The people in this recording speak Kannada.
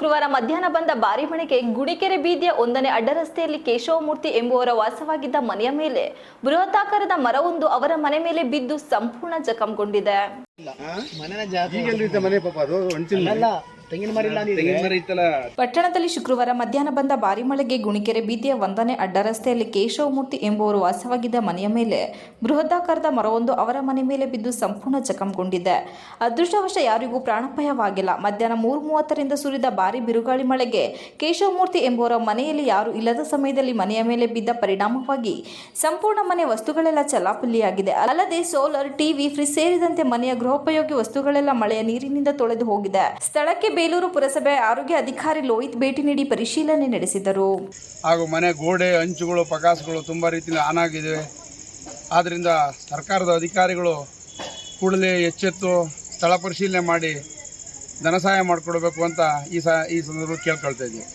ಶುಕ್ರವಾರ ಮಧ್ಯಾಹ್ನ ಬಂದ ಭಾರಿ ಮಳೆಗೆ ಗುಡಿಕೆರೆ ಬೀದಿಯ 1ನೇ ಅಡ್ಡರಸ್ತೆಯಲ್ಲಿ ಕೇಶವಮೂರ್ತಿ ಎಂಬುವರ ವಾಸವಾಗಿದ್ದ ಮನೆಯ ಮೇಲೆ ಬೃಹತ್ತಾಕಾರದ ಮರವೊಂದು ಅವರ ಮನೆ ಮೇಲೆ ಬಿದ್ದು ಸಂಪೂರ್ಣ ಜಖಂಗೊಂಡಿದೆ. ಪಟ್ಟಣದಲ್ಲಿ ಶುಕ್ರವಾರ ಮಧ್ಯಾಹ್ನ ಬಂದ ಭಾರಿ ಮಳೆಗೆ ಗುಣಿಕೆರೆ ಬೀದಿಯ 1ನೇ ಅಡ್ಡರಸ್ತೆಯಲ್ಲಿ ಕೇಶವಮೂರ್ತಿ ಎಂಬುವರು ವಾಸವಾಗಿದ್ದ ಮನೆಯ ಮೇಲೆ ಬೃಹದಾಕಾರದ ಮರವೊಂದು ಅವರ ಮನೆ ಮೇಲೆ ಬಿದ್ದು ಸಂಪೂರ್ಣ ಜಖಂಗೊಂಡಿದೆ. ಅದೃಷ್ಟವಶ ಯಾರಿಗೂ ಪ್ರಾಣಾಪಾಯವಾಗಿಲ್ಲ. ಮಧ್ಯಾಹ್ನ 3:30ರಿಂದ ಸುರಿದ ಭಾರಿ ಬಿರುಗಾಳಿ ಮಳೆಗೆ ಕೇಶವಮೂರ್ತಿ ಎಂಬುವರ ಮನೆಯಲ್ಲಿ ಯಾರೂ ಇಲ್ಲದ ಸಮಯದಲ್ಲಿ ಮನೆಯ ಮೇಲೆ ಬಿದ್ದ ಪರಿಣಾಮವಾಗಿ ಸಂಪೂರ್ಣ ಮನೆ ವಸ್ತುಗಳೆಲ್ಲ ಚಲಾಪಿಲ್ಲಿಯಾಗಿದೆ. ಅಲ್ಲದೆ ಸೋಲಾರ್, ಟಿವಿ, ಫ್ರಿಜ್ ಸೇರಿದಂತೆ ಮನೆಯ ಗೃಹೋಪಯೋಗಿ ವಸ್ತುಗಳೆಲ್ಲ ಮಳೆಯ ನೀರಿನಿಂದ ತೊಳೆದು ಹೋಗಿದೆ. ಸ್ಥಳಕ್ಕೆ ಬೇಲೂರು ಪುರಸಭೆ ಆರೋಗ್ಯ ಅಧಿಕಾರಿ ಲೋಹಿತ್ ಭೇಟಿ ನೀಡಿ ಪರಿಶೀಲನೆ ನಡೆಸಿದರು. ಹಾಗೂ ಮನೆ ಗೋಡೆ, ಹಂಚುಗಳು, ಪಕಾಸುಗಳು ತುಂಬ ರೀತಿಯಲ್ಲಿ ಹಾನಾಗಿವೆ. ಆದ್ದರಿಂದ ಸರ್ಕಾರದ ಅಧಿಕಾರಿಗಳು ಕೂಡಲೇ ಎಚ್ಚೆತ್ತು ಸ್ಥಳ ಪರಿಶೀಲನೆ ಮಾಡಿ ಧನ ಸಹಾಯ ಮಾಡಿಕೊಡ್ಬೇಕು ಅಂತ ಈ ಸಂದರ್ಭದಲ್ಲಿ ಕೇಳ್ಕೊಳ್ತಾ ಇದ್ದೀವಿ.